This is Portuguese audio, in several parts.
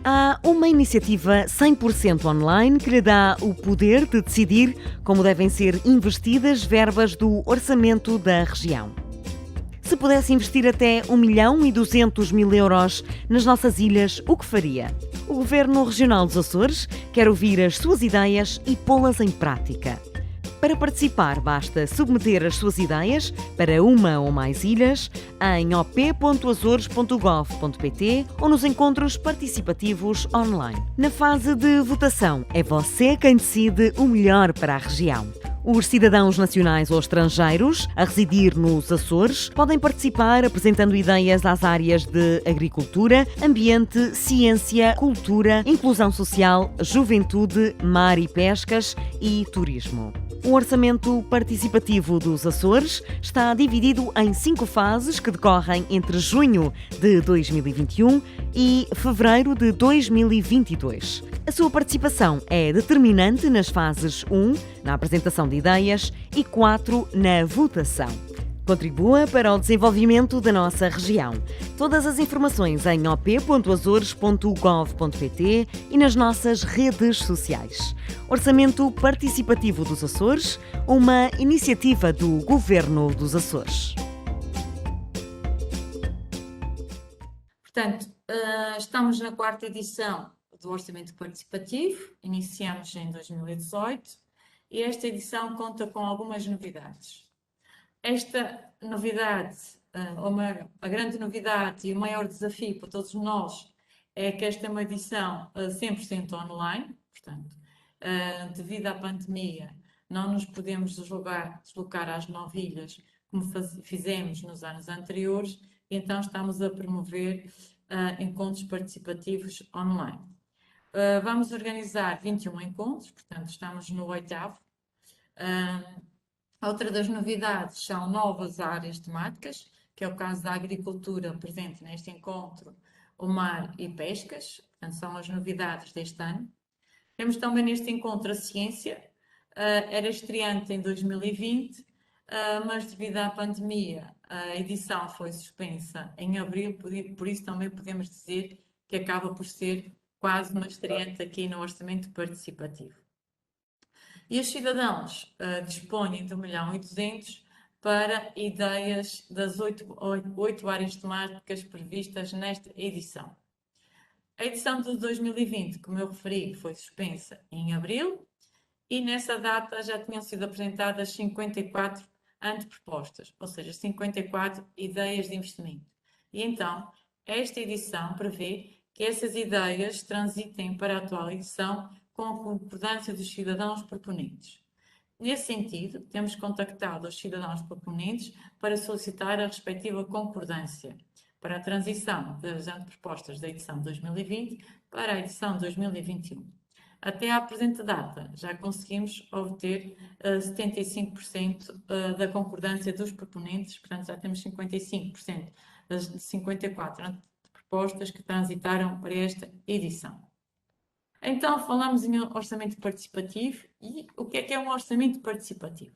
Há uma iniciativa 100% online que lhe dá o poder de decidir como devem ser investidas verbas do orçamento da região. Se pudesse investir até 1.200.000 euros nas nossas ilhas, o que faria? O Governo Regional dos Açores quer ouvir as suas ideias e pô-las em prática. Para participar, basta submeter as suas ideias para uma ou mais ilhas em op.azores.gov.pt ou nos encontros participativos online. Na fase de votação, é você quem decide o melhor para a região. Os cidadãos nacionais ou estrangeiros a residir nos Açores podem participar apresentando ideias às áreas de agricultura, ambiente, ciência, cultura, inclusão social, juventude, mar e pescas e turismo. O orçamento participativo dos Açores está dividido em 5 fases que decorrem entre junho de 2021 e fevereiro de 2022. A sua participação é determinante nas fases 1, na apresentação de ideias, e 4, na votação. Contribua para o desenvolvimento da nossa região. Todas as informações em op.azores.gov.pt e nas nossas redes sociais. Orçamento Participativo dos Açores, uma iniciativa do Governo dos Açores. Portanto, estamos na 4ª edição do Orçamento Participativo, iniciamos em 2018 e esta edição conta com algumas novidades. Esta novidade, a grande novidade e o maior desafio para todos nós é que esta é uma edição 100% online, portanto, devido à pandemia, não nos podemos deslocar às 9 ilhas como fizemos nos anos anteriores, e então estamos a promover encontros participativos online. Vamos organizar 21 encontros, portanto estamos no 8º. Outra das novidades são novas áreas temáticas, que é o caso da agricultura presente neste encontro, o mar e pescas, portanto são as novidades deste ano. Temos também neste encontro a ciência, era estreante em 2020, mas devido à pandemia a edição foi suspensa em abril, por isso também podemos dizer que acaba por ser quase uma estreante aqui no Orçamento Participativo. E os cidadãos dispõem de 1.200.000 para ideias das 8 áreas temáticas previstas nesta edição. A edição de 2020, como eu referi, foi suspensa em abril e nessa data já tinham sido apresentadas 54 antepropostas, ou seja, 54 ideias de investimento. E então, esta edição prevê que essas ideias transitem para a atual edição com a concordância dos cidadãos proponentes. Nesse sentido, temos contactado os cidadãos proponentes para solicitar a respectiva concordância para a transição das antepropostas da edição de 2020 para a edição de 2021. Até à presente data, já conseguimos obter 75% da concordância dos proponentes, portanto já temos 55% das 54 propostas que transitaram para esta edição. Então, falamos em orçamento participativo e o que é um orçamento participativo?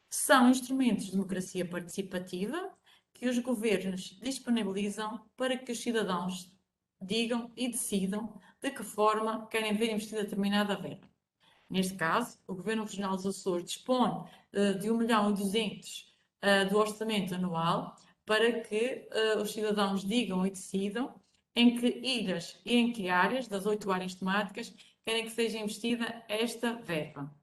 São instrumentos de democracia participativa que os governos disponibilizam para que os cidadãos digam e decidam de que forma querem ver investida determinada verba. Neste caso, o Governo Regional dos Açores dispõe de 1.200.000 do orçamento anual para que os cidadãos digam e decidam em que ilhas e em que áreas, das 8 áreas temáticas, querem que seja investida esta verba.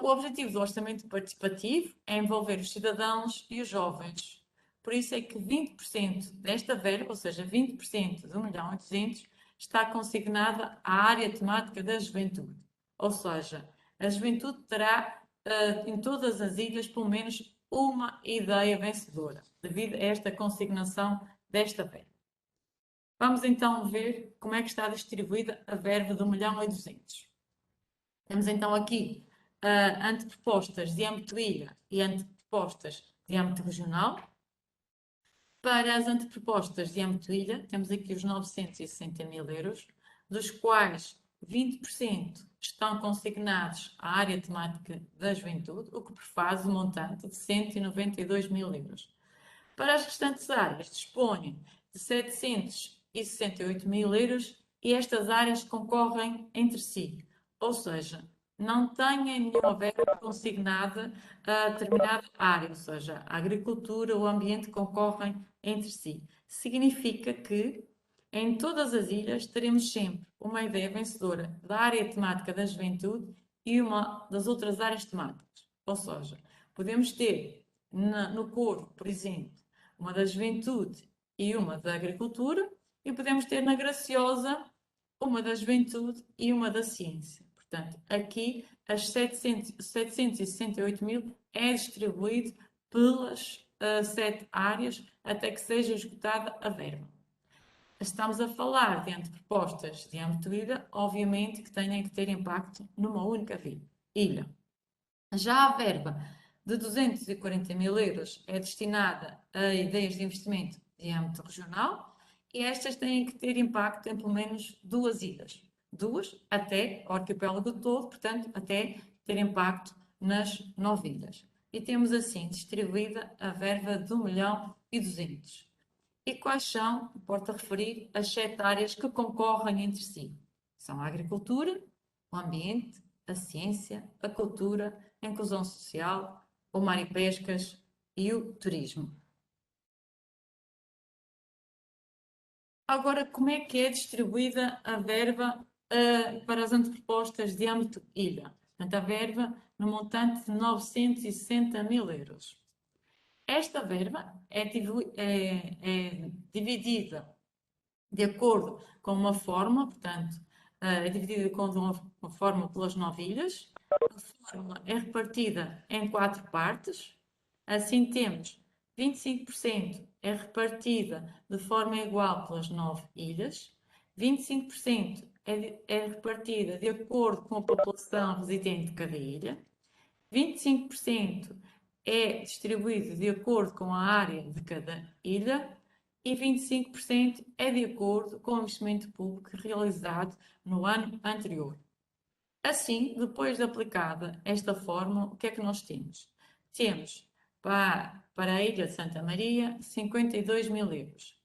O objetivo do orçamento participativo é envolver os cidadãos e os jovens. Por isso é que 20% desta verba, ou seja, 20% de 1.200.000, está consignada à área temática da juventude. Ou seja, a juventude terá em todas as ilhas pelo menos uma ideia vencedora, devido a esta consignação desta verba. Vamos então ver como é que está distribuída a verba de 1.200.000. Temos então aqui antepropostas de âmbito ilha e antepropostas de âmbito regional. Para as antepropostas de âmbito ilha, temos aqui os 960.000 euros, dos quais 20% estão consignados à área temática da juventude, o que prefaz o montante de 192.000 euros. Para as restantes áreas, dispõem de 268 mil euros e estas áreas concorrem entre si. Ou seja, não têm nenhuma verba consignada a determinada área, ou seja, a agricultura, o ambiente concorrem entre si. Significa que em todas as ilhas teremos sempre uma ideia vencedora da área temática da juventude e uma das outras áreas temáticas. Ou seja, podemos ter no Corvo, por exemplo, uma da juventude e uma da agricultura, e podemos ter na Graciosa uma da juventude e uma da ciência. Portanto, aqui as 768 mil é distribuído pelas 7 áreas até que seja esgotada a verba. Estamos a falar de antepropostas de âmbito de ilha, obviamente que têm que ter impacto numa única ilha. Já a verba de 240 mil euros é destinada a ideias de investimento de âmbito regional e estas têm que ter impacto em pelo menos 2 ilhas. 2 até o arquipélago todo, portanto, até ter impacto nas 9 ilhas. E temos assim distribuída a verba de 1.200.000. E quais são, importa referir, as 7 áreas que concorrem entre si? São a agricultura, o ambiente, a ciência, a cultura, a inclusão social, o mar e pescas e o turismo. Agora, como é que é distribuída a verba para as antepropostas de âmbito ilha? Portanto, a verba no montante de 960 mil euros. Esta verba é dividida de acordo com uma forma, portanto, é dividida com uma forma pelas 9 ilhas. A fórmula é repartida em 4 partes. Assim temos 25% é repartida de forma igual pelas 9 ilhas, 25% é repartida de acordo com a população residente de cada ilha, 25% é distribuído de acordo com a área de cada ilha e 25% é de acordo com o investimento público realizado no ano anterior. Assim, depois de aplicada esta fórmula, o que é que nós temos? Temos para a Ilha de Santa Maria 52 mil euros,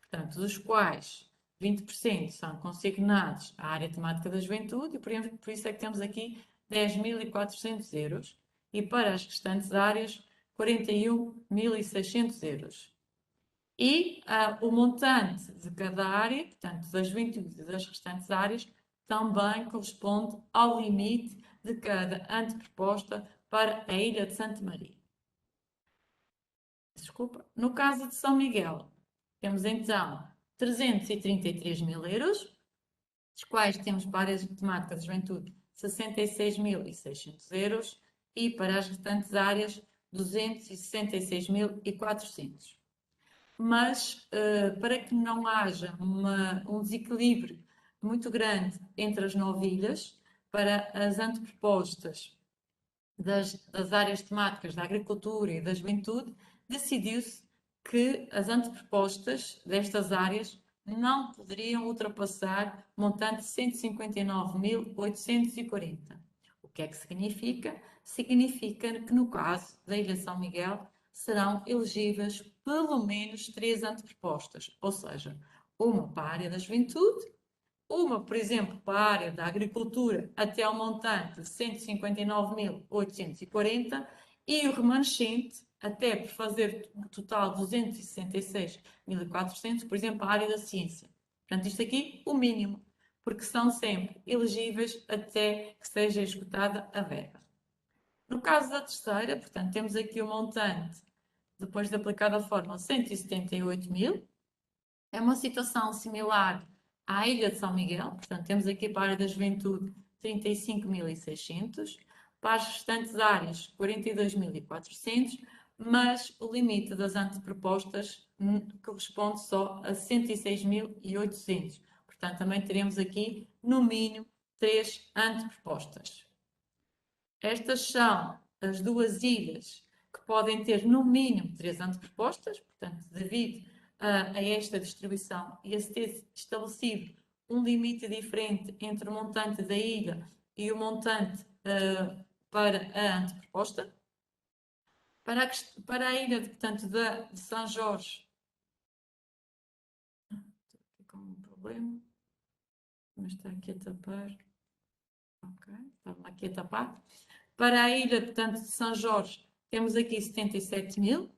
portanto, dos quais 20% são consignados à área temática da juventude, e por isso é que temos aqui 10.400 euros, e para as restantes áreas, 41.600 euros. E o montante de cada área, portanto, das juventude e das restantes áreas, também corresponde ao limite de cada anteproposta para a Ilha de Santa Maria. Desculpa. No caso de São Miguel, temos então 333 mil euros, dos quais temos para áreas temáticas de juventude 66.600 euros e para as restantes áreas 266.400. Mas para que não haja um desequilíbrio muito grande entre as 9 ilhas, para as antepropostas das áreas temáticas da agricultura e da juventude, decidiu-se que as antepropostas destas áreas não poderiam ultrapassar o montante de 159.840. O que é que significa? Significa que no caso da Ilha São Miguel serão elegíveis pelo menos 3 antepropostas, ou seja, uma para a área da juventude, uma, por exemplo, para a área da agricultura até ao montante de 159.840 e o remanescente até por fazer um total de 266.400, por exemplo, a área da ciência. Portanto, isto aqui, o mínimo, porque são sempre elegíveis até que seja esgotada a verba. No caso da terceira, portanto, temos aqui o montante, depois de aplicada a fórmula, 178 mil. É uma situação similar à Ilha de São Miguel, portanto, temos aqui para a área da juventude 35.600, para as restantes áreas 42.400, mas o limite das antepropostas corresponde só a 106.800. Portanto, também teremos aqui, no mínimo, 3 antepropostas. Estas são as 2 ilhas que podem ter, no mínimo, 3 antepropostas, portanto, devido a esta distribuição e a se ter estabelecido um limite diferente entre o montante da ilha e o montante para a anteproposta. Para a ilha, portanto, de São Jorge, problema. Mas está aqui a tapar. Ok, estava aqui a tapar. Para a ilha, portanto, de São Jorge, temos aqui 77.000.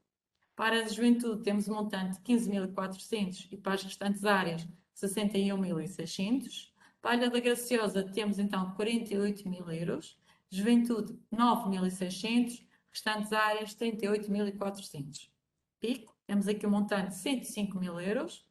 Para a juventude, temos um montante de 15.400 e para as restantes áreas, 61.600. Para a Ilha da Graciosa, temos então 48.000 euros. Juventude, 9.600. Restantes áreas, 38.400. Pico, temos aqui um montante de 105.000 euros.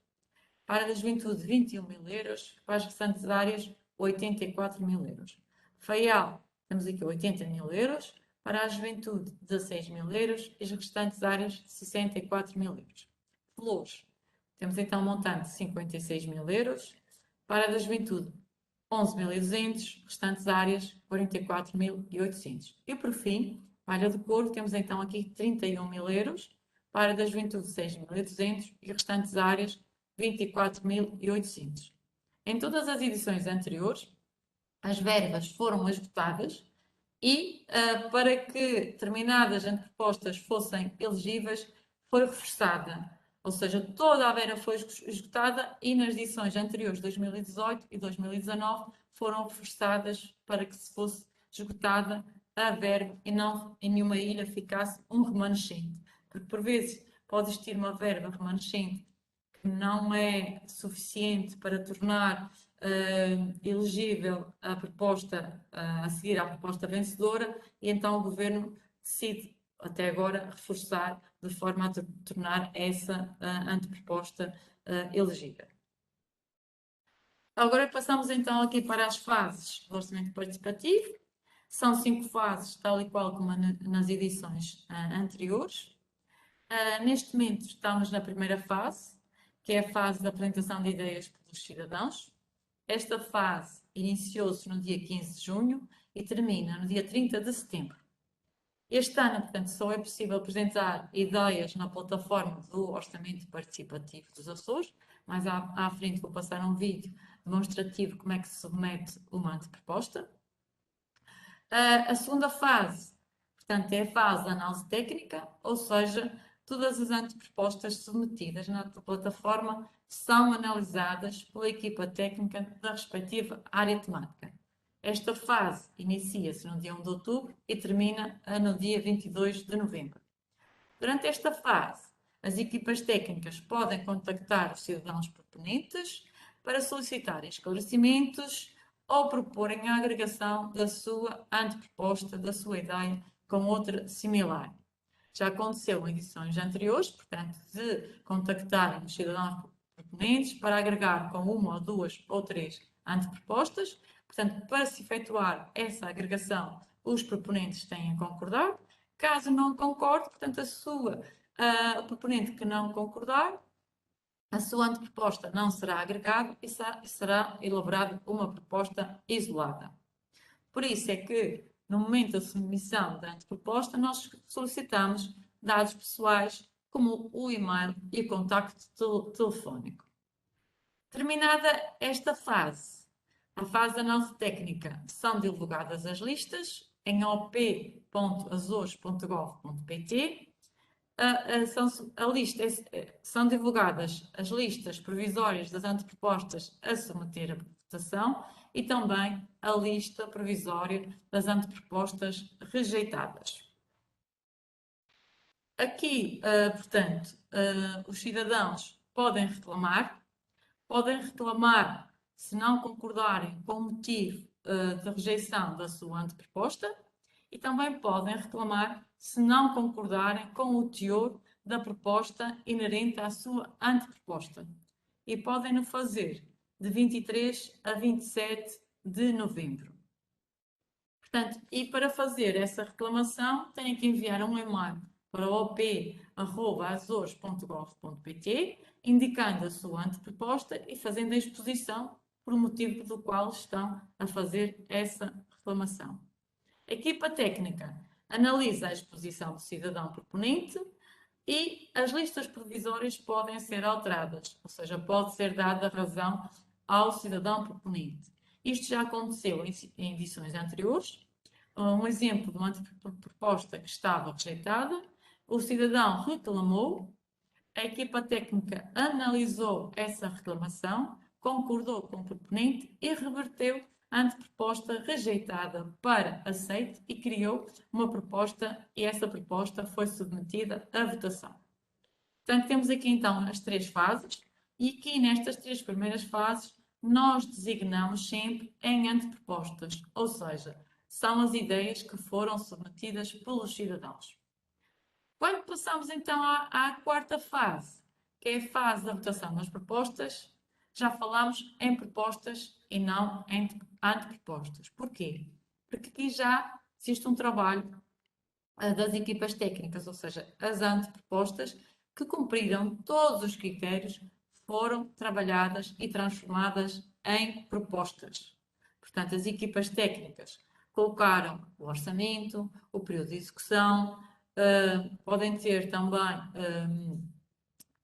Para a juventude, 21.000 euros. Para as restantes áreas, 84.000 euros. Faial, temos aqui 80.000 euros. Para a juventude, 16.000 euros. E as restantes áreas, 64.000 euros. Flores, temos então um montante de 56.000 euros. Para a da juventude, 11.200. Restantes áreas, 44.800. E por fim, para a de couro, temos então aqui 31.000 euros. Para a da juventude, 6.200. E restantes áreas, 24.800. Em todas as edições anteriores, as verbas foram esgotadas e, para que determinadas antepropostas fossem elegíveis, foi reforçada. Ou seja, toda a verba foi esgotada e nas edições anteriores, 2018 e 2019, foram reforçadas para que se fosse esgotada a verba e não em nenhuma ilha ficasse um remanescente. Porque, por vezes, pode existir uma verba remanescente que não é suficiente para tornar elegível a proposta a seguir à proposta vencedora e então o governo decide até agora reforçar de forma a tornar essa anteproposta elegível. Agora passamos então aqui para as fases do orçamento participativo. São 5 fases, tal e qual como nas edições anteriores. Neste momento estamos na primeira fase, que é a fase da apresentação de ideias pelos cidadãos. Esta fase iniciou-se no dia 15 de junho e termina no dia 30 de setembro. Este ano, portanto, só é possível apresentar ideias na plataforma do Orçamento Participativo dos Açores. Mais à frente vou passar um vídeo demonstrativo como é que se submete uma anteproposta. A segunda fase, portanto, é a fase da análise técnica, ou seja, todas as antepropostas submetidas na plataforma são analisadas pela equipa técnica da respectiva área temática. Esta fase inicia-se no dia 1 de outubro e termina no dia 22 de novembro. Durante esta fase, as equipas técnicas podem contactar os cidadãos proponentes para solicitarem esclarecimentos ou proporem a agregação da sua anteproposta, da sua ideia, com outra similar. Já aconteceu em edições anteriores, portanto, de contactarem os cidadãos proponentes para agregar com uma ou duas ou três antepropostas. Portanto, para se efetuar essa agregação, os proponentes têm a concordar. Caso não concorde, portanto, o proponente que não concordar, a sua anteproposta não será agregada e será elaborada uma proposta isolada. Por isso é que, no momento da submissão da anteproposta, nós solicitamos dados pessoais, como o e-mail e o contacto telefónico. Terminada esta fase, a fase da análise técnica, são divulgadas as listas em op.azores.gov.pt. São divulgadas as listas provisórias das antepropostas a submeter à votação e também a lista provisória das antepropostas rejeitadas. Aqui, portanto, os cidadãos podem reclamar se não concordarem com o motivo de rejeição da sua anteproposta e também podem reclamar se não concordarem com o teor da proposta inerente à sua anteproposta. E podem o fazer de 23 a 27 de novembro. Portanto, e para fazer essa reclamação, têm que enviar um e-mail para op@azores.gov.pt, indicando a sua anteproposta e fazendo a exposição por motivo do qual estão a fazer essa reclamação. A equipa técnica analisa a exposição do cidadão proponente e as listas provisórias podem ser alteradas, ou seja, pode ser dada razão ao cidadão proponente. Isto já aconteceu em edições anteriores. Um exemplo de uma proposta que estava rejeitada, o cidadão reclamou, a equipa técnica analisou essa reclamação, concordou com o proponente e reverteu a anteproposta rejeitada para aceite e criou uma proposta, e essa proposta foi submetida à votação. Portanto, temos aqui então as três fases, e aqui nestas três primeiras fases nós designamos sempre em antepropostas, ou seja, são as ideias que foram submetidas pelos cidadãos. Quando passamos então à quarta fase, que é a fase da votação das propostas, já falamos em propostas e não em antepropostas. Porquê? Porque aqui já existe um trabalho das equipas técnicas, ou seja, as antepropostas que cumpriram todos os critérios foram trabalhadas e transformadas em propostas. Portanto, as equipas técnicas colocaram o orçamento, o período de execução, podem ter também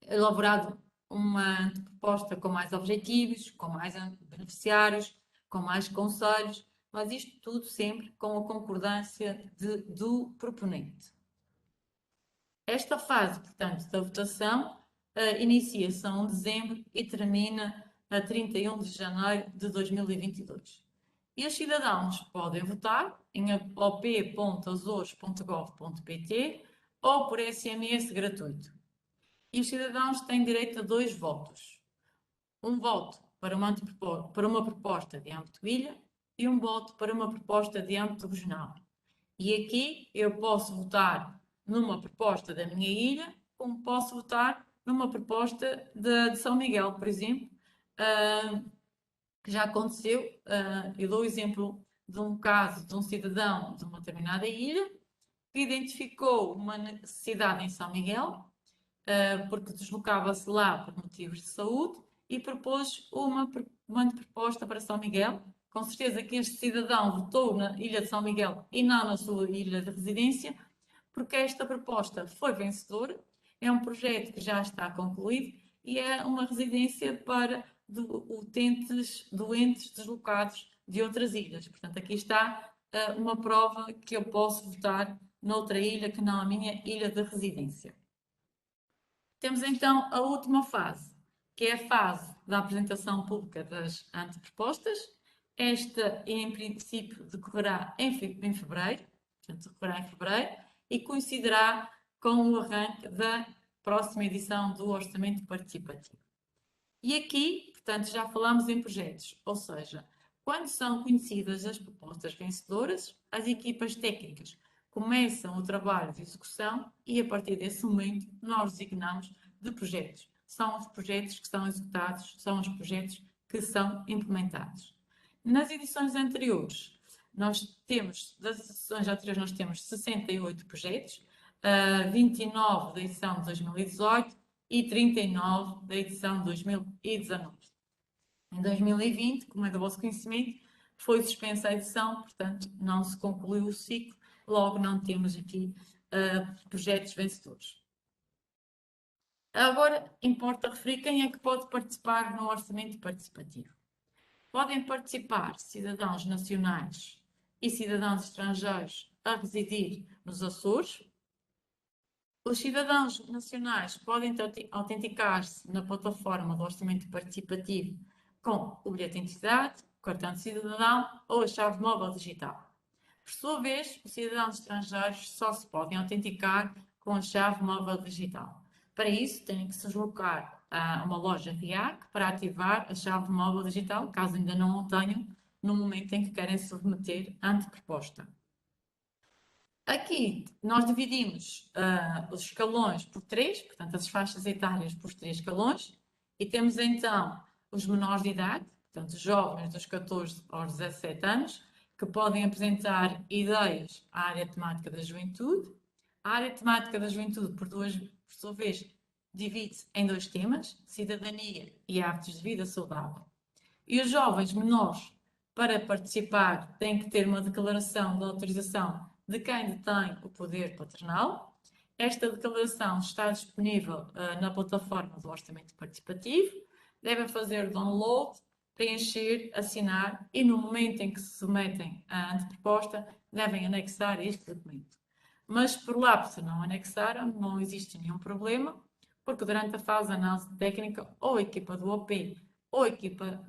elaborado uma proposta com mais objetivos, com mais beneficiários, com mais conselhos, mas isto tudo sempre com a concordância do proponente. Esta fase, portanto, da votação inicia-se a 1 de dezembro e termina a 31 de janeiro de 2022. E os cidadãos podem votar em op.azores.gov.pt ou por SMS gratuito. E os cidadãos têm direito a 2 votos. Um voto para uma proposta de âmbito ilha e um voto para uma proposta de âmbito regional. E aqui eu posso votar numa proposta da minha ilha, como posso votar numa proposta de São Miguel, por exemplo, que já aconteceu. Eu dou o exemplo de um caso de um cidadão de uma determinada ilha que identificou uma necessidade em São Miguel, porque deslocava-se lá por motivos de saúde e propôs uma proposta para São Miguel. Com certeza que este cidadão votou na Ilha de São Miguel e não na sua ilha de residência, porque esta proposta foi vencedora, é um projeto que já está concluído e é uma residência para utentes doentes deslocados de outras ilhas. Portanto, aqui está uma prova que eu posso votar noutra ilha que não a minha ilha de residência. Temos então a última fase, que é a fase da apresentação pública das antepropostas. Esta, em princípio, decorrerá em fevereiro, portanto, decorrerá em fevereiro, e coincidirá com o arranque da próxima edição do Orçamento Participativo. E aqui, portanto, já falamos em projetos, ou seja, quando são conhecidas as propostas vencedoras, as equipas técnicas começam o trabalho de execução e, a partir desse momento, nós designamos de projetos. São os projetos que são executados, são os projetos que são implementados. Nas edições anteriores, das edições anteriores, nós temos 68 projetos, 29 da edição de 2018 e 39 da edição de 2019. Em 2020, como é do vosso conhecimento, foi suspensa a edição, portanto, não se concluiu o ciclo, logo não temos aqui projetos vencedores. Agora, importa referir quem é que pode participar no orçamento participativo. Podem participar cidadãos nacionais e cidadãos estrangeiros a residir nos Açores. Os cidadãos nacionais podem autenticar-se na plataforma do orçamento participativo com o bilhete de identidade, o cartão de cidadão ou a chave móvel digital. Por sua vez, os cidadãos estrangeiros só se podem autenticar com a chave móvel digital. Para isso, têm que se deslocar a uma loja RIAC para ativar a chave móvel digital, caso ainda não o tenham, no momento em que querem submeter a anteproposta. Aqui nós dividimos os escalões por 3, portanto as faixas etárias por 3 escalões, e temos então os menores de idade, portanto os jovens dos 14 aos 17 anos, que podem apresentar ideias à área temática da juventude. A área temática da juventude, por sua vez, divide-se em 2 temas, cidadania e hábitos de vida saudável. E os jovens menores, para participar, têm que ter uma declaração de autorização de quem detém o poder paternal. Esta declaração está disponível na plataforma do Orçamento Participativo. Devem fazer download, preencher, assinar e no momento em que se submetem à anteproposta, devem anexar este documento. Mas por lá, se não anexaram, não existe nenhum problema, porque durante a fase de análise técnica ou a equipa do OP ou a equipa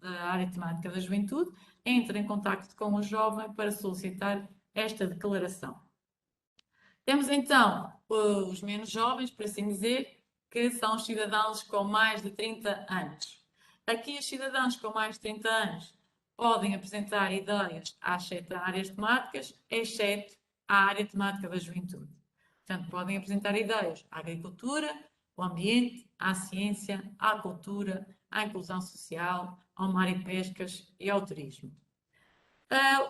da área temática da juventude entra em contacto com o jovem para solicitar esta declaração. Temos então os menos jovens, por assim dizer, que são os cidadãos com mais de 30 anos. Aqui, os cidadãos com mais de 30 anos podem apresentar ideias às 7 áreas temáticas, exceto a área temática da juventude. Portanto, podem apresentar ideias à agricultura, ao ambiente, à ciência, à cultura, à inclusão social, ao mar e pescas e ao turismo.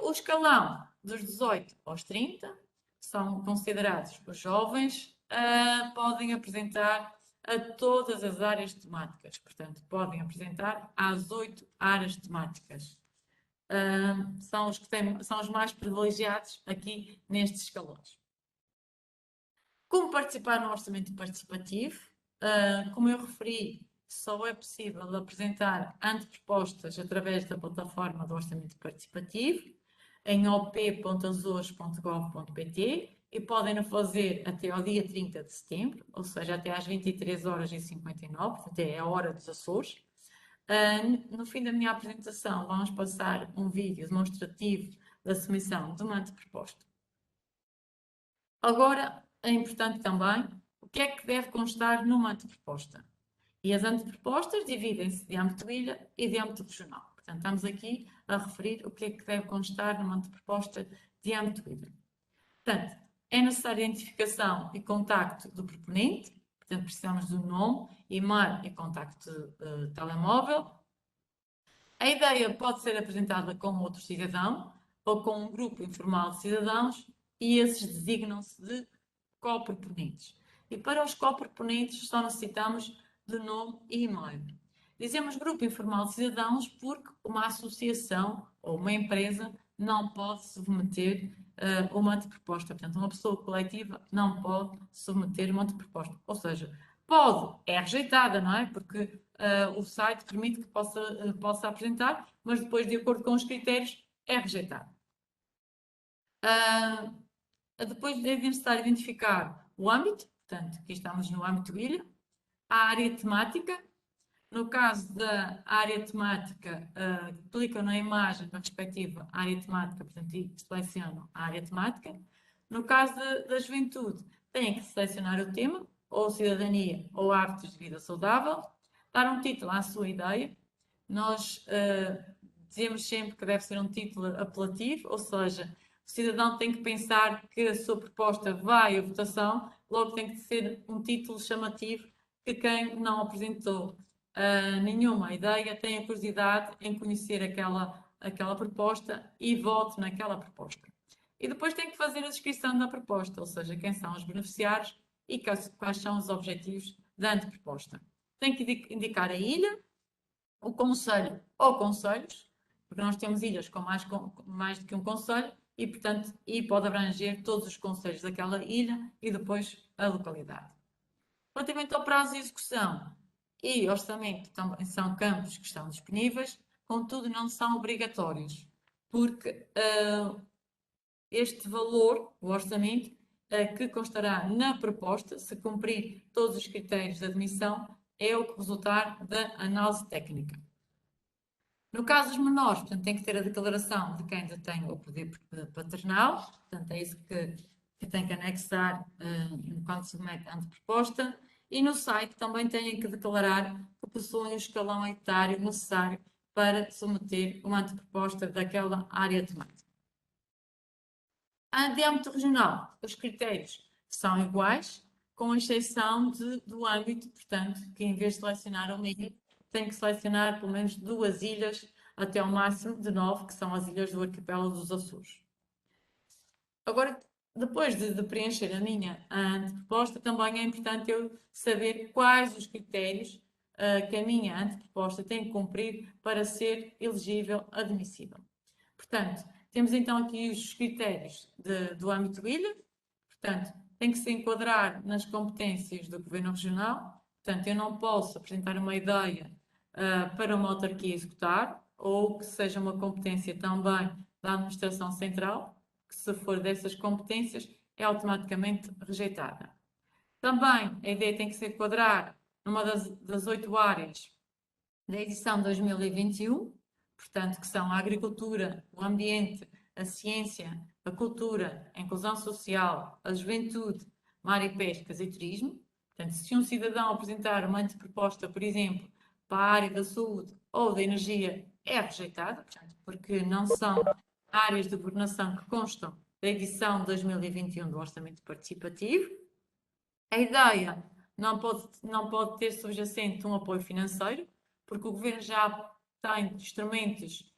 O escalão dos 18 aos 30 são considerados os jovens, podem apresentar a todas as áreas temáticas, portanto, podem apresentar às 8 áreas temáticas. São os mais privilegiados aqui nestes escalões. Como participar no orçamento participativo? Como eu referi, só é possível apresentar antepropostas através da plataforma do orçamento participativo em op.azores.gov.pt e podem o fazer até ao dia 30 de setembro, ou seja, até às 23h59, até a hora dos Açores. No fim da minha apresentação, vamos passar um vídeo demonstrativo da submissão de uma anteproposta. Agora, é importante também o que é que deve constar numa anteproposta. E as antepropostas dividem-se de âmbito ilha e de âmbito regional. Portanto, estamos aqui a referir o que é que deve constar numa anteproposta de âmbito ilha. Portanto, é necessária a identificação e contacto do proponente. Portanto, precisamos do nome, e-mail e contacto telemóvel. A ideia pode ser apresentada com outro cidadão ou com um grupo informal de cidadãos e esses designam-se de coproponentes. E para os coproponentes só necessitamos de nome e e-mail. Dizemos grupo informal de cidadãos porque uma associação ou uma empresa não pode submeter uma anteproposta. Portanto, uma pessoa coletiva não pode submeter uma anteproposta. Ou seja, pode, é rejeitada, não é? Porque o site permite que possa apresentar, mas depois, de acordo com os critérios, é rejeitado. Depois é necessário identificar o âmbito, portanto, aqui estamos no âmbito ilha, a área temática. No caso da área temática, clicam na imagem da respectiva área temática, portanto, e selecionam a área temática. No caso da juventude, têm que selecionar o tema, ou cidadania ou hábitos de vida saudável, dar um título à sua ideia. Nós dizemos sempre que deve ser um título apelativo, ou seja, o cidadão tem que pensar que a sua proposta vai à votação, logo tem que ser um título chamativo que quem não apresentou nenhuma ideia tenha curiosidade em conhecer aquela proposta e vote naquela proposta. E depois tem que fazer a descrição da proposta, ou seja, quem são os beneficiários e quais são os objetivos da anteproposta. Tem que indicar a ilha, o concelho ou concelhos, porque nós temos ilhas com mais do que um concelho e, portanto, pode abranger todos os concelhos daquela ilha e depois a localidade. Relativamente ao prazo de execução e orçamento, também são campos que estão disponíveis, contudo não são obrigatórios, porque este valor, o orçamento, que constará na proposta, se cumprir todos os critérios de admissão, é o que resultar da análise técnica. No caso dos menores, portanto, tem que ter a declaração de quem detém o poder paternal, portanto, é isso que tem que anexar quando se submete a anteproposta, e no site também têm que declarar que possuem o escalão etário necessário para submeter uma anteproposta daquela área temática. De âmbito regional, os critérios são iguais, com exceção do âmbito, portanto, que em vez de selecionar uma ilha, tem que selecionar pelo menos 2 ilhas, até ao máximo de 9, que são as ilhas do arquipélago dos Açores. Agora, depois de preencher a minha anteproposta, também é importante eu saber quais os critérios que a minha anteproposta tem que cumprir para ser elegível, admissível. Portanto, temos então aqui os critérios do âmbito ilha, portanto, tem que se enquadrar nas competências do Governo Regional, portanto, eu não posso apresentar uma ideia para uma autarquia executar, ou que seja uma competência também da Administração Central, que se for dessas competências, é automaticamente rejeitada. Também a ideia tem que se enquadrar numa das 8 áreas da edição 2021, portanto, que são a agricultura, o ambiente, a ciência, a cultura, a inclusão social, a juventude, mar e pescas e turismo. Portanto, se um cidadão apresentar uma anteproposta, por exemplo, para a área da saúde ou da energia, é rejeitado, portanto, porque não são áreas de governação que constam da edição 2021 do Orçamento Participativo. A ideia não pode ter subjacente um apoio financeiro, porque o Governo já tem instrumentos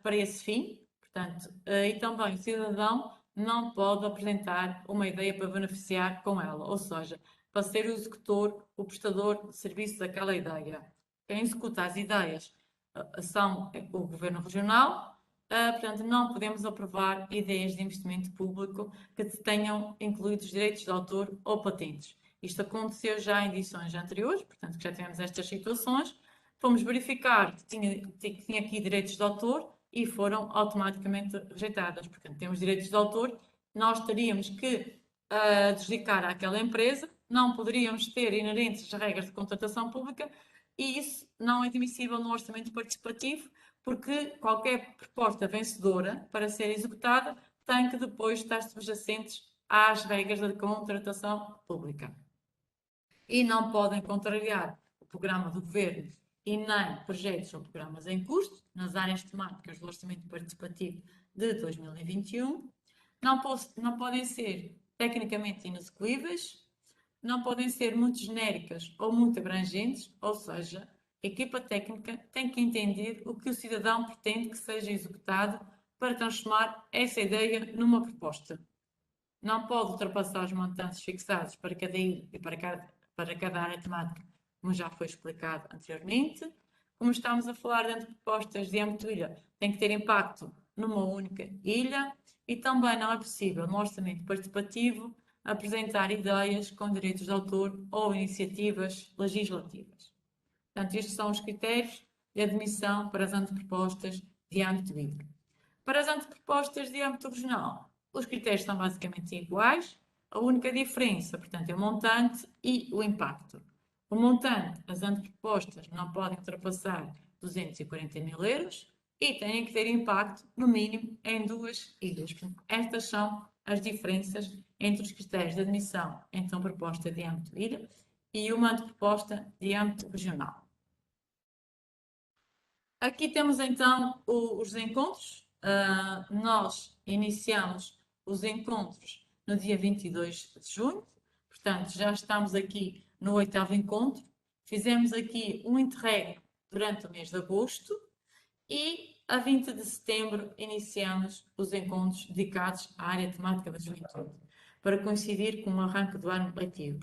para esse fim, portanto, e também o cidadão não pode apresentar uma ideia para beneficiar com ela, ou seja, para ser o executor, o prestador de serviço daquela ideia. Quem executa as ideias são o Governo Regional, portanto, não podemos aprovar ideias de investimento público que tenham incluídos direitos de autor ou patentes. Isto aconteceu já em edições anteriores, portanto, que já tivemos estas situações. Fomos verificar que tinha aqui direitos de autor e foram automaticamente rejeitadas. Portanto, temos direitos de autor, nós teríamos que adjudicar àquela empresa, não poderíamos ter inerentes às regras de contratação pública e isso não é admissível no orçamento participativo, porque qualquer proposta vencedora, para ser executada, tem que depois estar subjacentes às regras da contratação pública. E não podem contrariar o programa do Governo e nem projetos ou programas em curso nas áreas temáticas do Orçamento Participativo de 2021. Não podem ser tecnicamente inexecuíveis, não podem ser muito genéricas ou muito abrangentes, ou seja, a equipa técnica tem que entender o que o cidadão pretende que seja executado para transformar essa ideia numa proposta. Não pode ultrapassar os montantes fixados para cada ilha e para cada área temática, como já foi explicado anteriormente. Como estamos a falar de propostas de âmbito de ilha, tem que ter impacto numa única ilha e também não é possível, no orçamento participativo, apresentar ideias com direitos de autor ou iniciativas legislativas. Portanto, estes são os critérios de admissão para as antepropostas de âmbito hídrico. Para as antepropostas de âmbito regional, os critérios são basicamente iguais, a única diferença, portanto, é o montante e o impacto. O montante, as antepropostas não podem ultrapassar 240 mil euros e têm que ter impacto, no mínimo, em 2 ilhas. Portanto, estas são as diferenças entre os critérios de admissão entre uma proposta de âmbito ilha e uma anteproposta de âmbito regional. Aqui temos então os encontros. Nós iniciamos os encontros no dia 22 de junho, portanto já estamos aqui no 8º encontro. Fizemos aqui um interregno durante o mês de agosto e a 20 de setembro iniciamos os encontros dedicados à área temática da juventude, para coincidir com o arranque do ano letivo.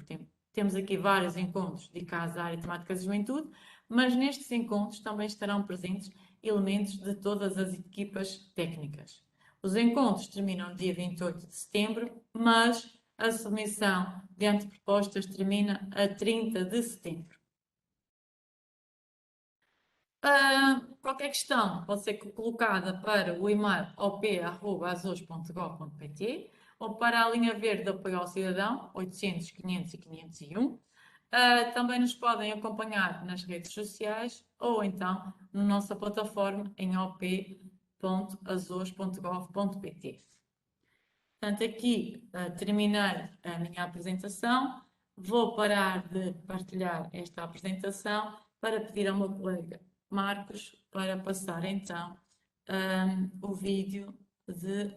Temos aqui vários encontros dedicados à área temática da juventude, mas nestes encontros também estarão presentes elementos de todas as equipas técnicas. Os encontros terminam no dia 28 de setembro, mas a submissão de antepropostas termina a 30 de setembro. Qualquer questão pode ser colocada para o e-mail op@azores.gov.pt ou para a linha verde de apoio ao cidadão, 800 500 e 501. Também nos podem acompanhar nas redes sociais ou então na nossa plataforma em op.azores.gov.pt. Portanto, aqui terminei a minha apresentação. Vou parar de partilhar esta apresentação para pedir ao meu colega Marcos para passar então o vídeo de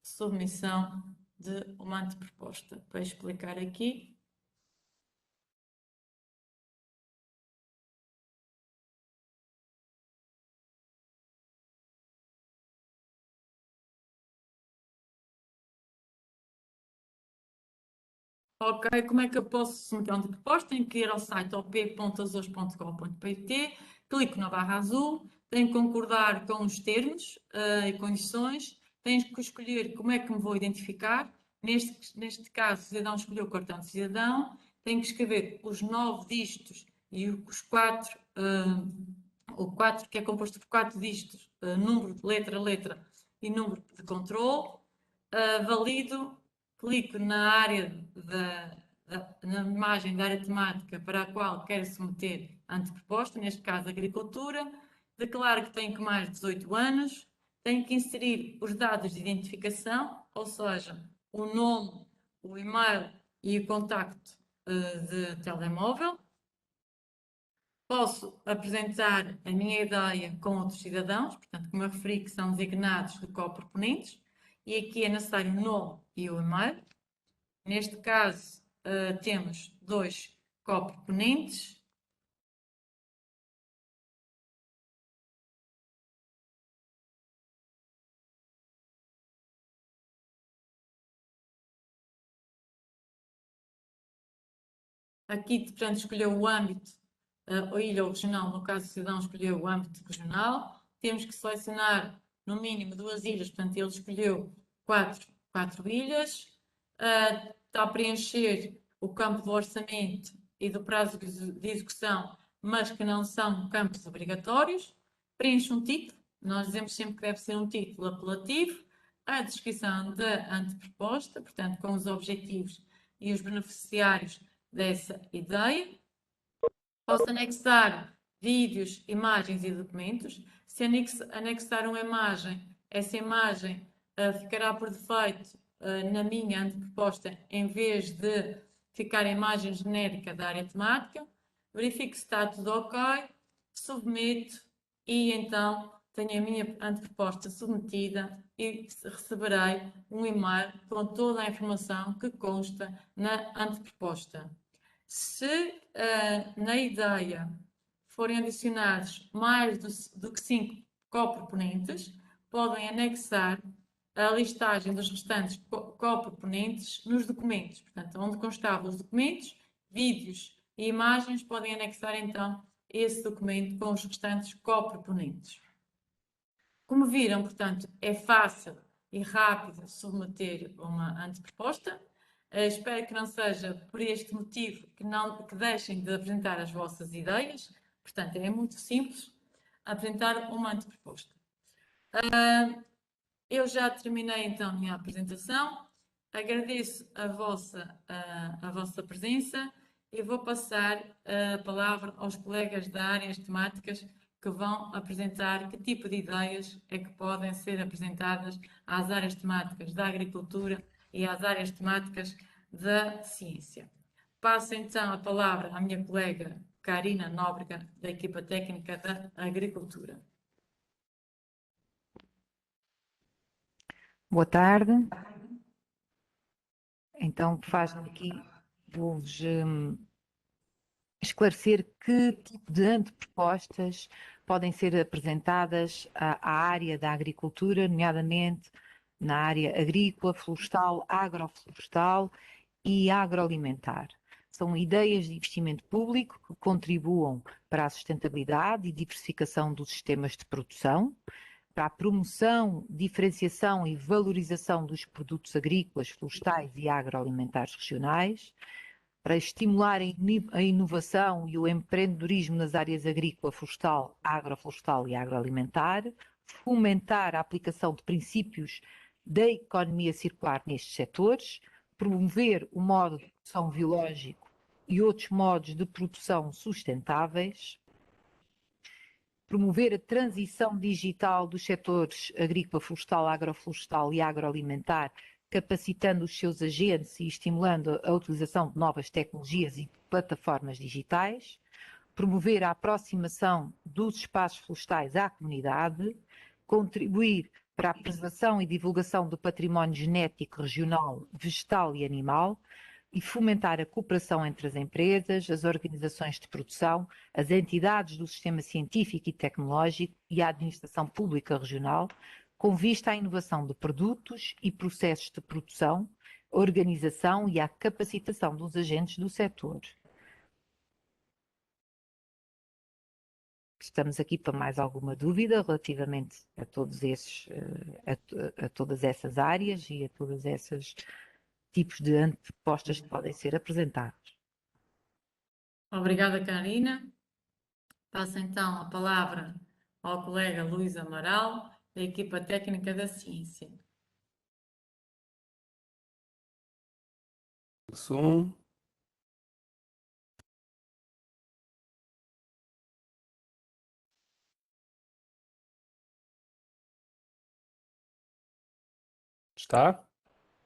submissão de uma anteproposta. Para explicar aqui. Ok, como é que eu posso submeter uma proposta? Tenho que ir ao site op.azores.gov.pt, clico na barra azul, tenho que concordar com os termos e condições, tenho que escolher como é que me vou identificar. Neste caso, o cidadão escolheu o cartão de cidadão, tenho que escrever os 9 dígitos e os 4, o 4 que é composto por 4 dígitos, número, letra e número de controle, valido. Clico na área na imagem da área temática para a qual quer submeter a anteproposta, neste caso agricultura, declara que tem que mais de 18 anos, tem que inserir os dados de identificação, ou seja, o nome, o e-mail e o contacto de telemóvel. Posso apresentar a minha ideia com outros cidadãos, portanto, como eu referi, que são designados de co-proponentes, e aqui é necessário o nome e o e-mail. Neste caso, temos 2 co-proponentes. Aqui, portanto, escolheu o âmbito, a ilha ou regional, no caso, o cidadão escolheu o âmbito regional. Temos que selecionar, no mínimo, 2 ilhas, portanto, ele escolheu 4 ilhas. Está a preencher o campo do orçamento e do prazo de execução, mas que não são campos obrigatórios. Preenche um título, nós dizemos sempre que deve ser um título apelativo, a descrição da anteproposta, portanto, com os objetivos e os beneficiários dessa ideia. Posso anexar vídeos, imagens e documentos. Se anexar uma imagem, essa imagem ficará por defeito na minha anteproposta, em vez de ficar a imagem genérica da área temática. Verifico se está tudo ok, submeto e então tenho a minha anteproposta submetida e receberei um e-mail com toda a informação que consta na anteproposta. Se na ideia forem adicionados mais do que 5 coproponentes, podem anexar a listagem dos restantes coproponentes nos documentos. Portanto, onde constavam os documentos, vídeos e imagens, podem anexar então esse documento com os restantes coproponentes. Como viram, portanto, é fácil e rápido submeter uma anteproposta. Espero que não seja por este motivo que deixem de apresentar as vossas ideias. Portanto, é muito simples apresentar uma anteproposta. Eu já terminei então a minha apresentação. Agradeço a vossa presença e vou passar a palavra aos colegas da áreas temáticas que vão apresentar que tipo de ideias é que podem ser apresentadas às áreas temáticas da agricultura e às áreas temáticas da ciência. Passo então a palavra à minha colega Karina Nóbrega, da equipa técnica da agricultura. Boa tarde. Então, vou-vos esclarecer que tipo de antepropostas podem ser apresentadas à área da agricultura, nomeadamente na área agrícola, florestal, agroflorestal e agroalimentar. São ideias de investimento público que contribuam para a sustentabilidade e diversificação dos sistemas de produção, para a promoção, diferenciação e valorização dos produtos agrícolas, florestais e agroalimentares regionais, para estimular a inovação e o empreendedorismo nas áreas agrícola, florestal, agroflorestal e agroalimentar, fomentar a aplicação de princípios da economia circular nestes setores, promover o modo de produção biológico e outros modos de produção sustentáveis, promover a transição digital dos setores agrícola, florestal, agroflorestal e agroalimentar, capacitando os seus agentes e estimulando a utilização de novas tecnologias e plataformas digitais, promover a aproximação dos espaços florestais à comunidade, contribuir para a preservação e divulgação do património genético regional, vegetal e animal, e fomentar a cooperação entre as empresas, as organizações de produção, as entidades do sistema científico e tecnológico e a administração pública regional, com vista à inovação de produtos e processos de produção, organização e à capacitação dos agentes do setor. Estamos aqui para mais alguma dúvida relativamente a todos a todas essas áreas e a todas essas tipos de antepropostas que podem ser apresentados. Obrigada, Karina. Passo então a palavra ao colega Luís Amaral, da equipa técnica da ciência. Som. Está?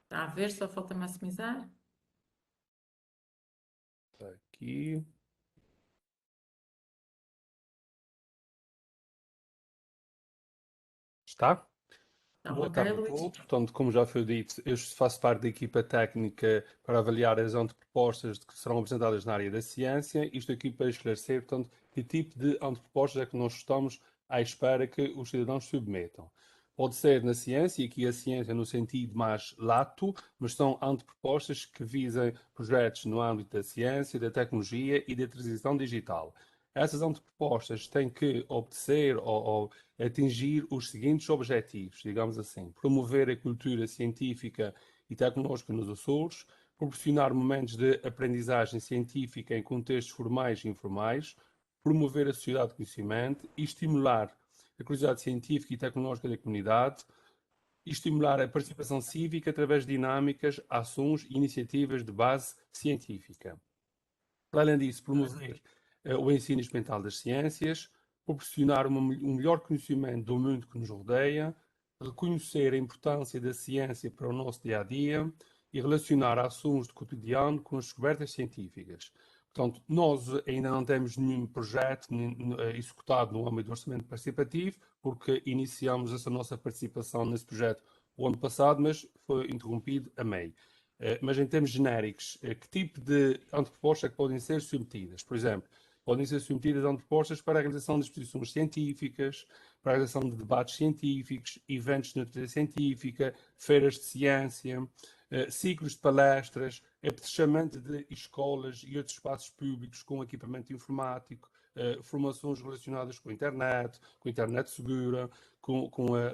Está a ver, só falta maximizar. Está aqui. Está? Está Boa ok, tarde a Luís? todos. Portanto, como já foi dito, eu faço parte da equipa técnica para avaliar as antepropostas que serão apresentadas na área da ciência. Isto aqui para esclarecer, portanto, que tipo de antepropostas é que nós estamos à espera que os cidadãos submetam. Pode ser na ciência, e aqui a ciência no sentido mais lato, mas são antepropostas que visem projetos no âmbito da ciência, da tecnologia e da transição digital. Essas antepropostas têm que obedecer ou atingir os seguintes objetivos, digamos assim: promover a cultura científica e tecnológica nos Açores, proporcionar momentos de aprendizagem científica em contextos formais e informais, promover a sociedade de conhecimento e estimular a curiosidade científica e tecnológica da comunidade, e estimular a participação cívica através de dinâmicas, ações e iniciativas de base científica. Além disso, promover o ensino experimental das ciências, proporcionar um melhor conhecimento do mundo que nos rodeia, reconhecer a importância da ciência para o nosso dia a dia e relacionar ações do cotidiano com as descobertas científicas. Portanto, nós ainda não temos nenhum projeto executado no âmbito do orçamento participativo, porque iniciamos essa nossa participação nesse projeto o ano passado, mas foi interrompido a meio. Mas em termos genéricos, que tipo de antepropostas é que podem ser submetidas? Por exemplo, podem ser submetidas antepropostas para a realização de exposições científicas, para a realização de debates científicos, eventos de natureza científica, feiras de ciência, ciclos de palestras, apetrechamento de escolas e outros espaços públicos com equipamento informático, formações relacionadas com a internet segura,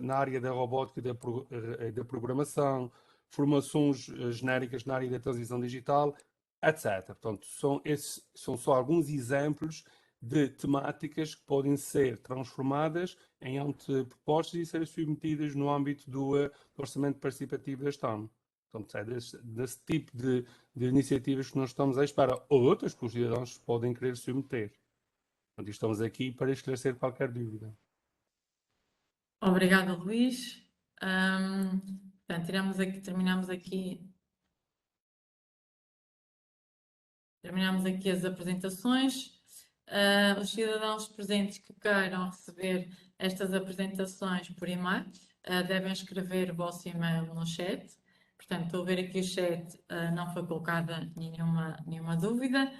na área da robótica e da programação, formações genéricas na área da transição digital, etc. Portanto, esses são só alguns exemplos de temáticas que podem ser transformadas em antepropostas e serem submetidas no âmbito do orçamento participativo deste ano. Portanto, é desse tipo de iniciativas que nós estamos à espera. Ou outras que os cidadãos podem querer submeter. Portanto, estamos aqui para esclarecer qualquer dúvida. Obrigada, Luís. Portanto, terminamos aqui as apresentações. Os cidadãos presentes que queiram receber estas apresentações por e-mail devem escrever o vosso e-mail no chat. Portanto, estou a ver aqui o chat, não foi colocada nenhuma dúvida.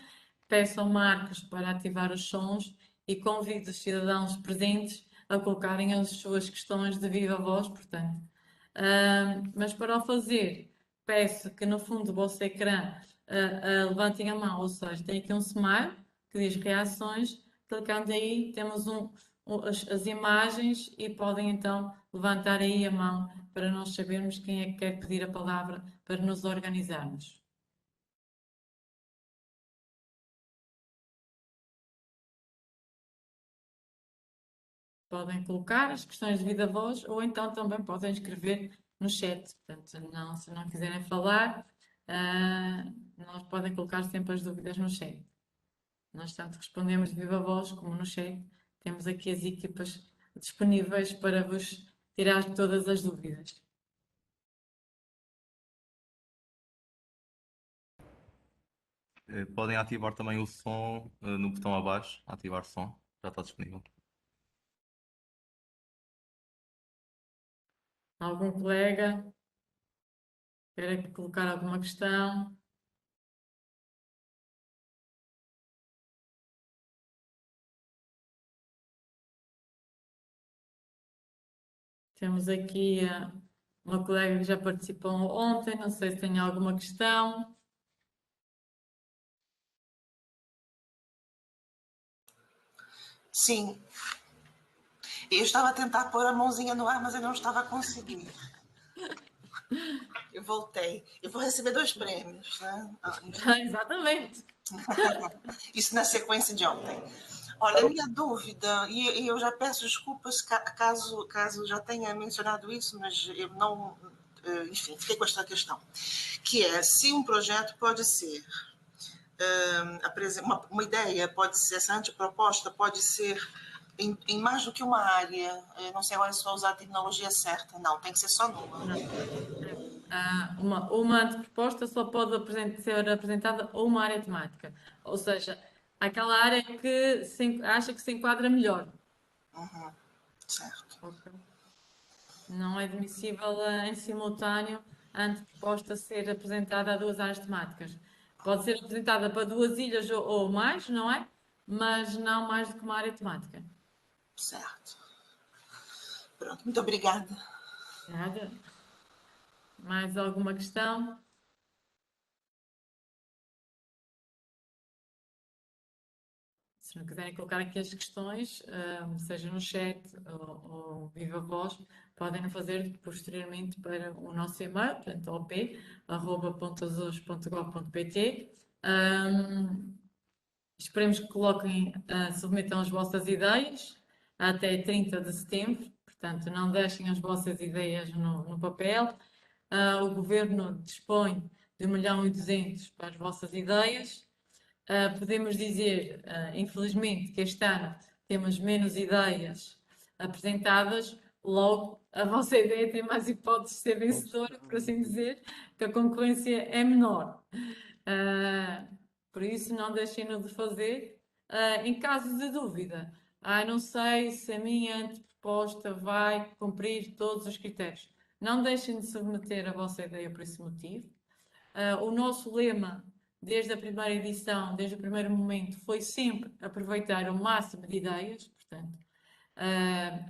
Peço ao Marcos para ativar os sons e convido os cidadãos presentes a colocarem as suas questões de viva voz, portanto. Mas para o fazer, peço que no fundo do vosso ecrã levantem a mão, ou seja, tem aqui um smile que diz reações, clicando aí temos as imagens e podem então levantar aí a mão para nós sabermos quem é que quer pedir a palavra para nos organizarmos. Podem colocar as questões de viva voz ou então também podem escrever no chat. Portanto, se não quiserem falar, nós podem colocar sempre as dúvidas no chat. Nós tanto respondemos de viva voz como no chat. Temos aqui as equipas disponíveis para vos tirar todas as dúvidas. Podem ativar também o som no botão abaixo, ativar som, já está disponível. Algum colega quer colocar alguma questão? Temos aqui uma colega que já participou ontem, não sei se tem alguma questão. Sim, eu estava a tentar pôr a mãozinha no ar, mas eu não estava a conseguir. Eu voltei. Eu vou receber 2 prêmios, né? Exatamente. Isso na sequência de ontem. Olha, a minha dúvida, e eu já peço desculpas caso já tenha mencionado isso, mas eu não, enfim, fiquei com esta questão, que é se um projeto pode ser, uma ideia pode ser, essa anteproposta pode ser em mais do que uma área. Eu não sei agora se vou usar a terminologia certa, não, tem que ser só numa. uma anteproposta só pode ser apresentada a uma área temática, ou seja, aquela área que acha que se enquadra melhor. Uhum. Certo. Ok. Não é admissível em simultâneo a anteproposta ser apresentada a duas áreas temáticas. Pode ser apresentada para duas ilhas ou mais, não é? Mas não mais do que uma área temática. Certo. Pronto, muito obrigada. Nada. Mais alguma questão? Se não quiserem colocar aqui as questões, seja no chat ou viva voz, podem fazer posteriormente para o nosso e-mail, portanto, op@pontoazores.gov.pt. Esperemos que coloquem, submetam as vossas ideias até 30 de setembro, portanto, não deixem as vossas ideias no papel. O Governo dispõe de 1.200.000 para as vossas ideias. Podemos dizer, infelizmente, que este ano temos menos ideias apresentadas, logo a vossa ideia tem mais hipóteses de ser vencedora, por assim dizer, que a concorrência é menor. Por isso, não deixem-no de fazer. Em caso de dúvida, não sei se a minha anteproposta vai cumprir todos os critérios. Não deixem de submeter a vossa ideia por esse motivo. O nosso lema, desde a primeira edição, desde o primeiro momento, foi sempre aproveitar o máximo de ideias, portanto,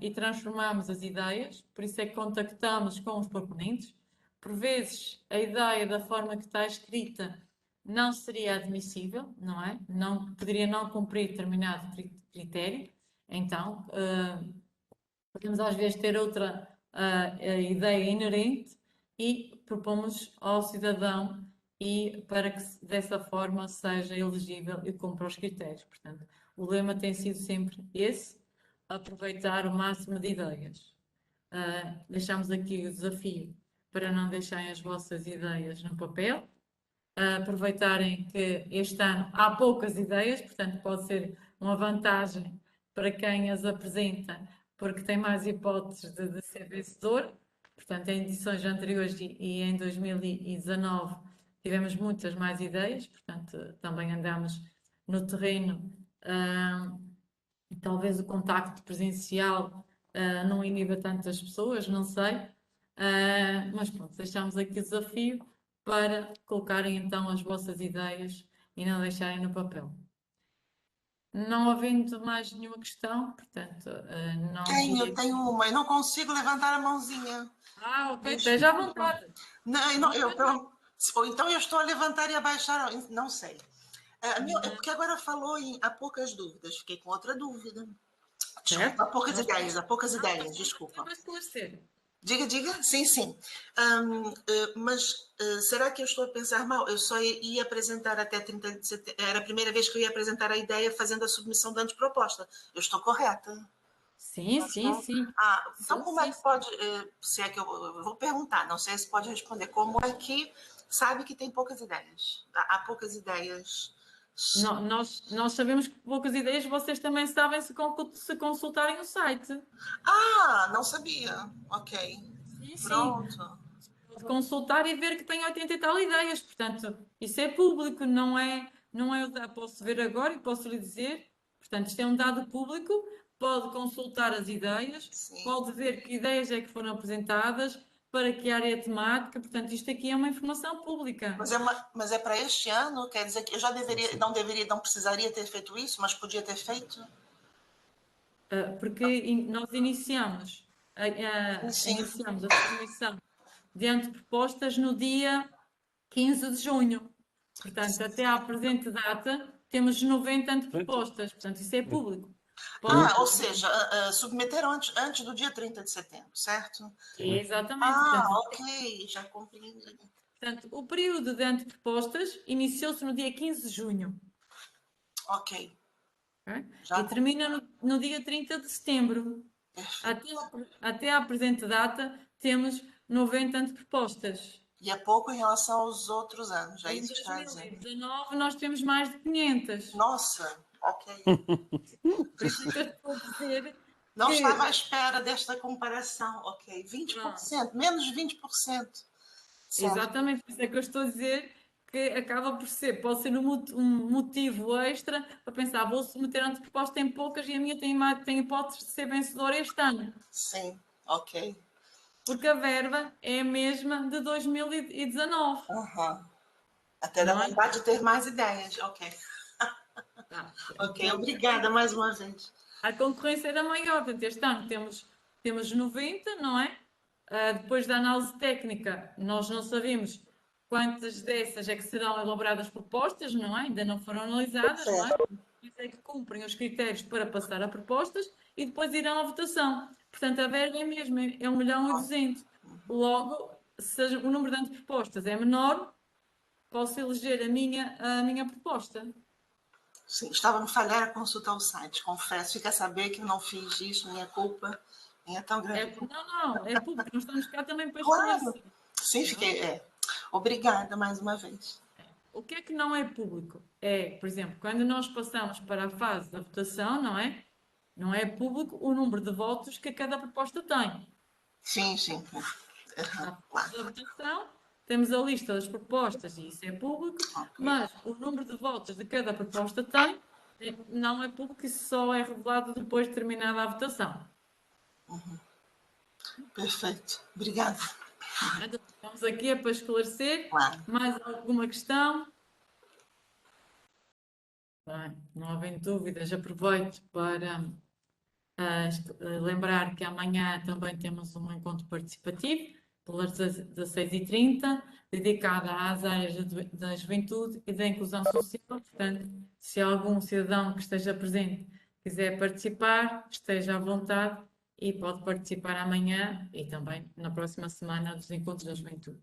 e transformamos as ideias, por isso é que contactamos com os proponentes. Por vezes, a ideia da forma que está escrita não seria admissível, não é? Não, poderia não cumprir determinado critério, então, podemos às vezes ter outra ideia inerente e propomos ao cidadão e para que dessa forma seja elegível e cumpra os critérios. Portanto, o lema tem sido sempre esse, aproveitar o máximo de ideias. Deixamos aqui o desafio para não deixarem as vossas ideias no papel, aproveitarem que este ano há poucas ideias, portanto pode ser uma vantagem para quem as apresenta, porque tem mais hipóteses de ser vencedor. Portanto, em edições anteriores e em 2019 tivemos muitas mais ideias, portanto também andamos no terreno. Talvez o contacto presencial não iniba tantas pessoas, não sei. Mas pronto, deixamos aqui o desafio para colocarem então as vossas ideias e não deixarem no papel. Não havendo mais nenhuma questão, portanto, não Tenho uma, eu não consigo levantar a mãozinha. Ok, esteja à vontade. Ou então eu estou a levantar e a baixar, não sei. É porque agora falou em há poucas dúvidas, fiquei com outra dúvida. Desculpa, há poucas ideias, desculpa. Vai esclarecer. Diga. Sim. Mas será que eu estou a pensar mal? Eu só ia apresentar até 30 de setembro. Era a primeira vez que eu ia apresentar a ideia fazendo a submissão de anteproposta. Eu estou correta? Sim. Então como é que pode... se é que eu vou perguntar, não sei se pode responder. Como é que sabe que tem poucas ideias? Há poucas ideias... Nós sabemos que poucas ideias, vocês também sabem se consultarem o site. Não sabia. Ok. Sim. Pronto. Pode consultar e ver que tem 80 e tal ideias. Portanto, isso é público, não é posso ver agora e posso lhe dizer. Portanto, isto é um dado público, pode consultar as ideias, Sim. pode ver que ideias é que foram apresentadas, para que área temática, portanto, isto aqui é uma informação pública. Mas é para este ano, quer dizer que eu já não precisaria ter feito isso, mas podia ter feito? Porque nós iniciamos a submissão de antepropostas no dia 15 de junho. Portanto, até à presente data, temos 90 antepropostas. Portanto, isso é público. Ou seja, submeteram antes do dia 30 de setembro, certo? Exatamente. Ok, já compreendi. Portanto, o período de antepropostas iniciou-se no dia 15 de junho. Ok. E termina no dia 30 de setembro. Até à presente data, temos 90 antepropostas. E é pouco em relação aos outros anos, é em isso que está a dizer? Em 2019, nós temos mais de 500. Nossa, ok. Por isso que eu estou a dizer... Não estava à espera desta comparação, ok. 20%, menos de 20%. Certo. Exatamente, por isso é que eu estou a dizer que acaba por ser, pode ser um motivo extra para pensar, vou submeter a anteproposta em poucas e a minha tem hipótese de ser vencedora este ano, Sim, ok. porque a verba é a mesma de 2019, Aham. Até dá não é? vontade de ter mais ideias. Ok. Tá. Ok, obrigada mais uma vez. A concorrência era maior, portanto, este ano temos 90, não é? Depois da análise técnica, nós não sabemos quantas dessas é que serão elaboradas propostas, não é? Ainda não foram analisadas, não é? Certo. Isso é que cumprem os critérios para passar a propostas e depois irão à votação. Portanto, a verba é mesmo, é 1.200.000. Logo, se o número de antepropostas é menor, posso eleger a minha proposta. Sim, estava a falhar a consultar o site, confesso. Fica a saber que não fiz isso, minha culpa. Nem é tão grande. Não, é público, nós estamos cá também para Claro. esclarecer. Sim, fiquei. Obrigada mais uma vez. O que é que não é público? É, por exemplo, quando nós passamos para a fase da votação, não é? Não é público o número de votos que cada proposta tem. Sim, sim. Na Aham, fase claro. da votação, temos a lista das propostas e isso é público, Ok. mas o número de votos de cada proposta tem, não é público, isso só é revelado depois de terminada a votação. Perfeito. Obrigada. Então, estamos aqui para esclarecer. Claro. Mais alguma questão? Bem, não havendo dúvidas, aproveito para lembrar que amanhã também temos um encontro participativo, pelas 16h30, dedicado às áreas da juventude e da inclusão social. Portanto, se algum cidadão que esteja presente quiser participar, esteja à vontade e pode participar amanhã e também na próxima semana dos encontros da juventude.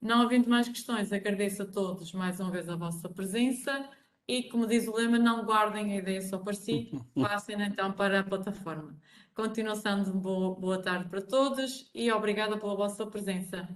Não havendo mais questões, agradeço a todos mais uma vez a vossa presença e, como diz o lema, não guardem a ideia só para si, passem então para a plataforma. Continuação de boa tarde para todos e obrigada pela vossa presença.